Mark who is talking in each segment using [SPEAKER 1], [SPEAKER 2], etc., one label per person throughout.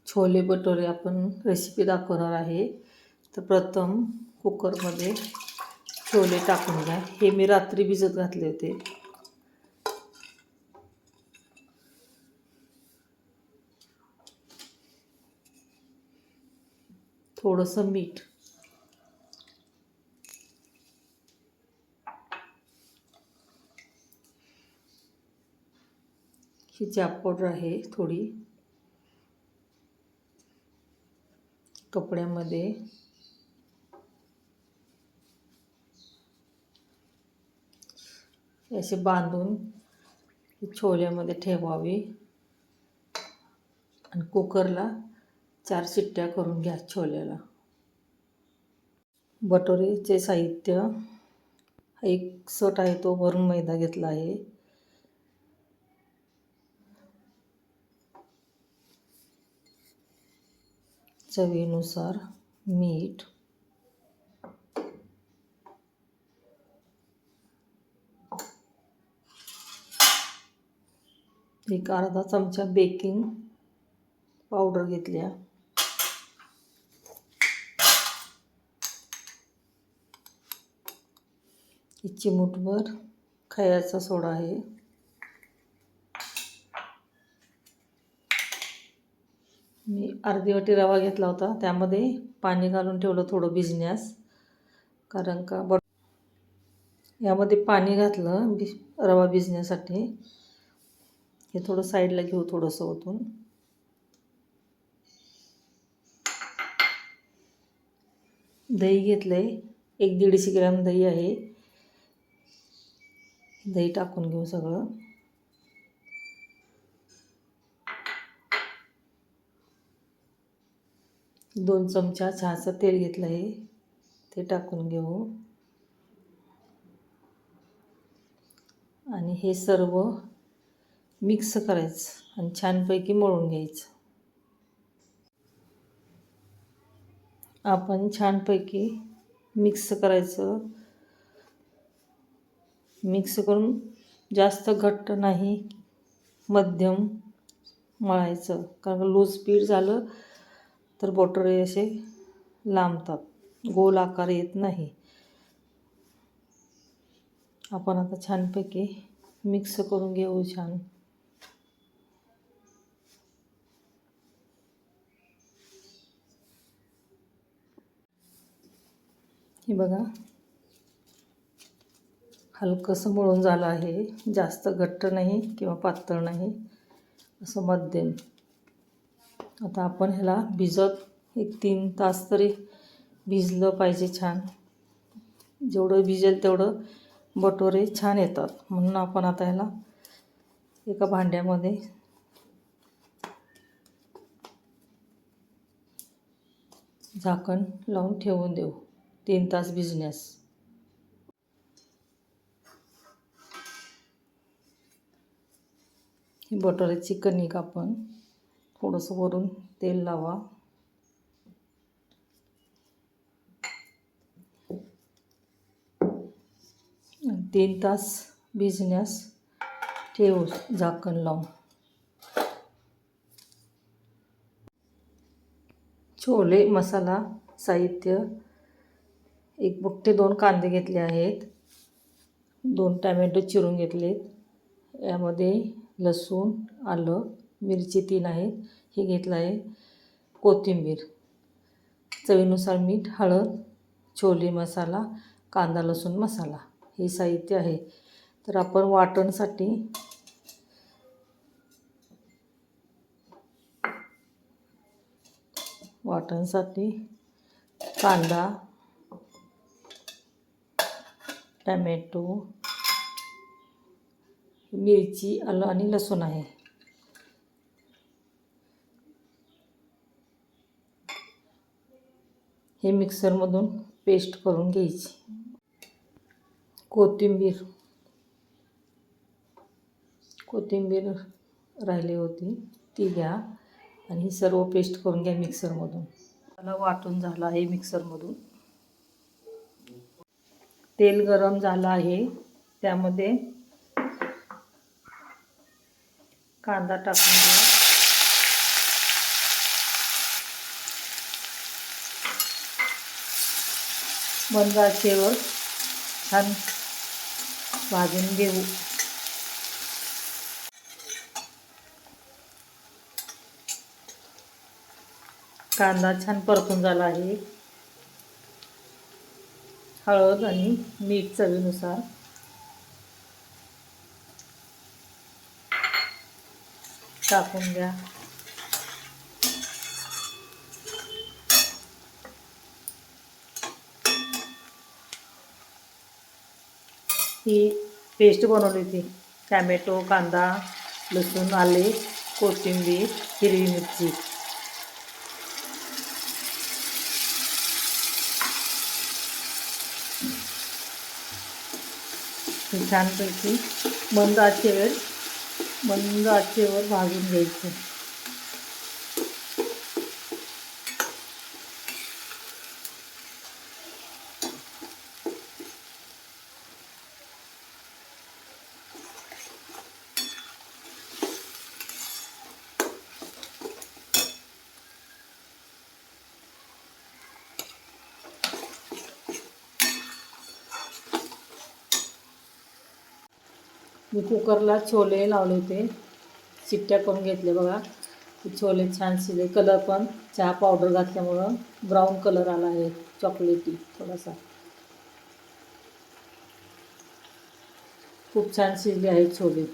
[SPEAKER 1] छोले भटुरे आपण रेसिपी दाखवणार आहे। तर प्रथम कुकरमध्ये छोले टाकून घ्या। हे मी रात्री भिजत घातले होते। थोडंसं मीठ, ही चाप पावडर आहे थोडी, कपड्यामध्ये असे बांधून छोल्यामध्ये ठेवावी आणि कुकरला 4 शिट्ट्या करून घ्या छोल्याला। भटुरेचे साहित्य, एक सट आहे तो भरून मैदा घेतला आहे, चवीनुसार मीठ, एक अर्धा चमचा बेकिंग पावडर घेतल्या, चिमूटभर खायचा सोडा आहे, मी अर्धी वाटी रवा घेतला होता, त्यामध्ये पाणी घालून ठेवलं थोडं भिजण्यास, कारण का यामध्ये पाणी घातलं रवा भिजण्यासाठी। हे थोडं साईडला घेऊ, थोडंसं ओतून दही घेतलंय, 1-150 ग्रॅम दही आहे। दही टाकून घेऊ सगळं, दोन चमचा चहाचं तेल घेतलं आहे, ते टाकून घेऊ आणि हे सर्व मिक्स करायचं आणि छानपैकी मळून घ्यायचं। आपण छानपैकी मिक्स करायचं, मिक्स करून जास्त घट्ट नाही, मध्यम मळायचं, कारण लूज पीठ झालं तर भटुरे असे लांबतात, गोल आकार येत नाही। आपण आता छानपैकी मिक्स करून घेऊ छान। हे बघा, हलकंसं मळून झालं आहे, जास्त घट्ट नाही किंवा पातळ नाही, असं मध्यम। आता आपण ह्याला भिजत 1-3 तास तरी भिजलं पाहिजे छान, जेवढं भिजेल तेवढं भटुरे छान येतात। म्हणून आपण आता ह्याला एका भांड्यामध्ये झाकण लावून ठेवून देऊ 3 तास भिजण्यास। ही भटुऱ्याची कणिक आपण थोडंसं वरून तेल लावा, 3 तास भिजण्यास ठेवू झाकण लावून। छोले मसाला साहित्य, 1 मोठे 2 कांदे घेतले आहेत, 2 टॅमॅटो चिरून घेतलेत, यामध्ये लसूण, आलं, मिरची 3 आहेत, हे घेतलं आहे, कोथिंबीर, चवीनुसार मीठ, हळद, छोले मसाला, कांदा लसूण मसाला, हे साहित्य आहे। तर आपण वाटणसाठी कांदा, टॅमॅटो, मिरची, आलं आणि लसूण आहे। हे मिक्सरमधून पेस्ट करून घ्यायची। कोथिंबीर राहिली होती ती घ्या आणि ही सर्व पेस्ट करून घ्या मिक्सरमधून। त्याला वाटून झालं आहे मिक्सरमधून। तेल गरम झालं आहे, त्यामध्ये कांदा टाकून घ्या, मंद आचेवर छान भाजून घेऊ. कांदा छान परतून झाला आहे. हळद आणि मीठ चवीनुसार टाकून घ्या. ही पेस्ट बनवली होती. टॅमॅटो, कांदा, लसूण, आले, कोथिंबीर, हिरवी मिरची. हे छानपैकी मंद आचेवर भाजून घ्यायचं. मी कुकरला छोले लावले होते, शिट्ट्या करून घेतले बघा. छोले छान शिजले. कलर पण चहा पावडर घातल्यामुळं ब्राऊन कलर आला आहे, चॉकलेटी थोडासा. खूप छान शिजले आहेत छोले.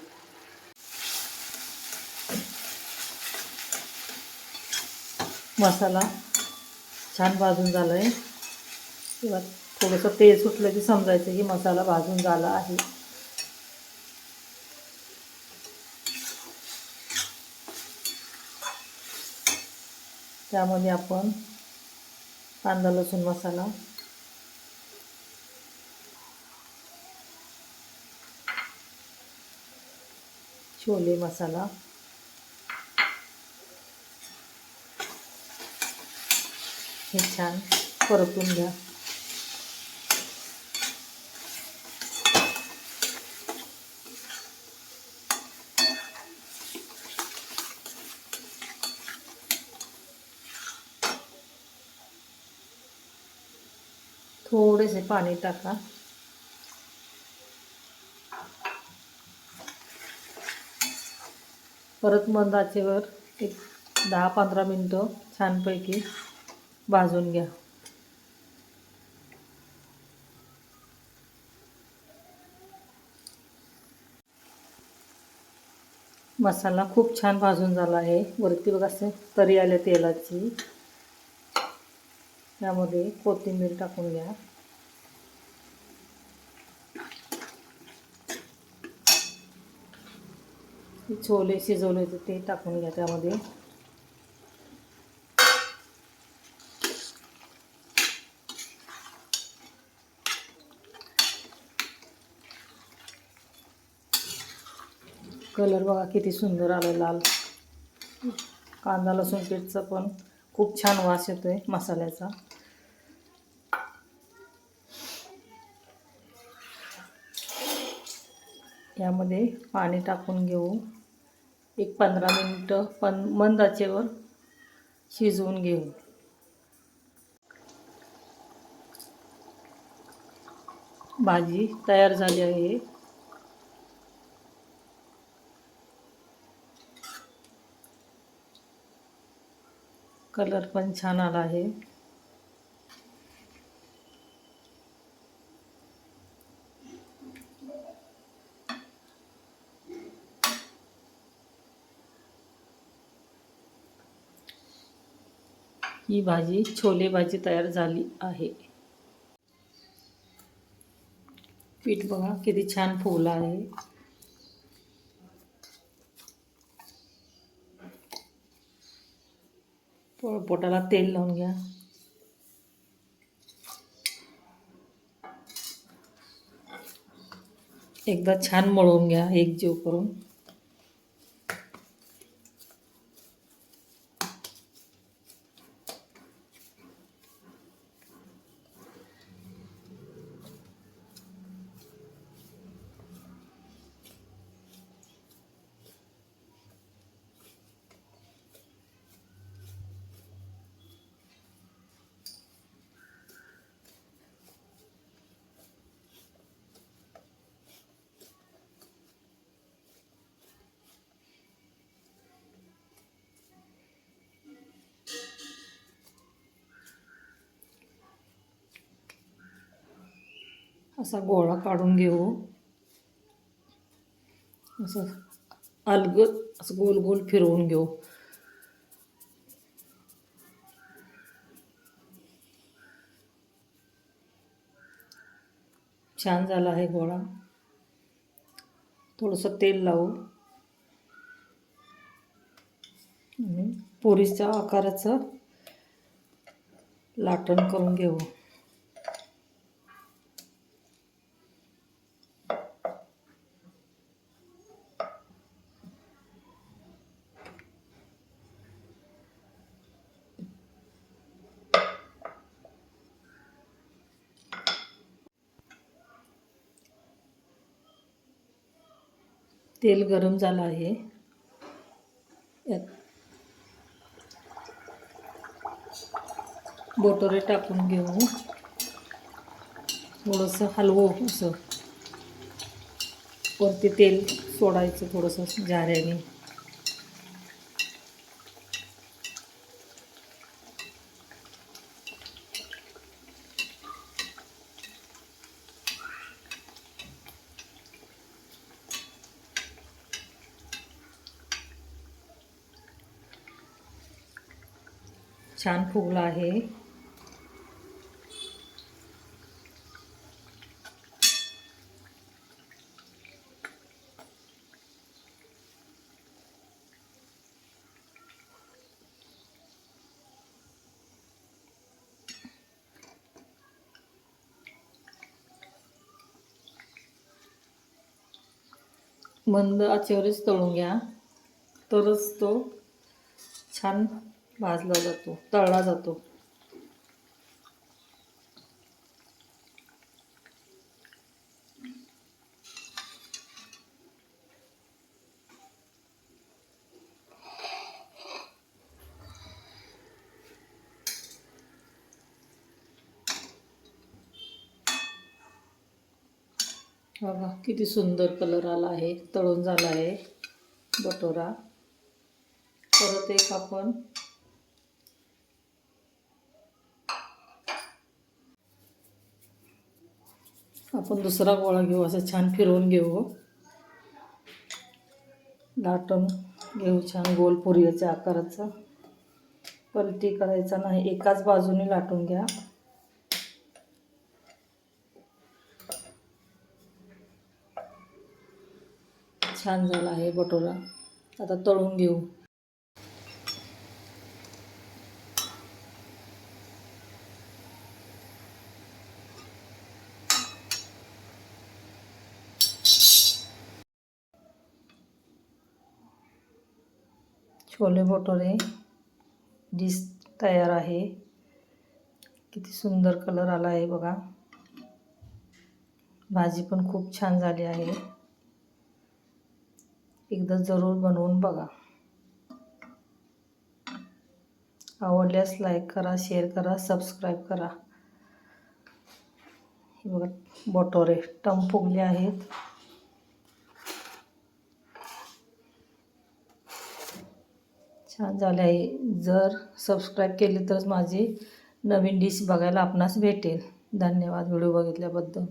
[SPEAKER 1] मसाला छान भाजून झाला आहे. किंवा थोडंसं तेल सुटलं की समजायचं की मसाला भाजून झाला आहे. त्यामध्ये आपण कांदा लसूण मसाला, छोले मसाला, हे छान परतून घ्या. थोडेसे पाणी टाका. परत मंद आचेवर एक 10-15 मिनटं छानपैकी भाजून घ्या. मसाला खूप छान भाजून झाला आहे. वरती बघा असे तरी आले तेलाची. त्यामध्ये कोथिंबीर टाकून घ्या. छोले शिजवले होते ते टाकून घ्या त्यामध्ये. कलर बघा किती सुंदर आला लाल. कांदा लसूण पेस्टचा पण खूप छान वास येतोय मसाल्याचा. यामध्ये पाणी टाकून घेऊ. एक 15 मिनटं मंद आचेवर शिजवून घेऊ. भाजी तयार झाली आहे. कलर पण छान आला आहे. ही भाजी छोले भाजी तयार झाली आहे. पीठ बघा किती छान फुगलं आहे. पोटाला तेल लावून घ्या. एकदा छान मळून घ्या एकजीव करून. असा गोळा काढून घेऊ. असं अलगद असं गोल गोल फिरवून घेऊ. छान झाला आहे गोळा. थोडंसं तेल लावू आणि पुरीच्या आकाराचं लाटण करून घेऊ. तेल गरम झालं आहे. यात बोटोरे टाकून घेऊ. थोडंसं हलवू. असं वरती तेल सोडायचं थोडंसं झाऱ्याने. छान फुगला आहे. मंद आचेवरच तळून घ्या, तरच तो छान भाजला जातो, तळला जातो. बघा किती सुंदर कलर आला आहे. तळून झाला आहे बटोरा. परत एक आपण दुसरा गोळा घेऊ. असं छान फिरवून घेऊ. लाटून घेऊ छान गोल पुरीच्या आकाराचं. पलटी करायचा नाही, एकाच बाजूने लाटून घ्या. छान झाला आहे बटोरा. आता तळून घेऊ. छोले भटुरे डिश तयार आहे. किती सुंदर कलर आला आहे बघा. भाजी पण खूप छान झाली आहे. एकदा जरूर बनवून बघा. आवडल्यास लाईक करा, शेअर करा, सबस्क्राईब करा. हे बघा भटुरे टम फुगले आहेत. छान झाले आहे. जर सबस्क्राईब केले तरच माझी नवीन डिश बघायला आपणास भेटेल. धन्यवाद व्हिडिओ बघितल्याबद्दल.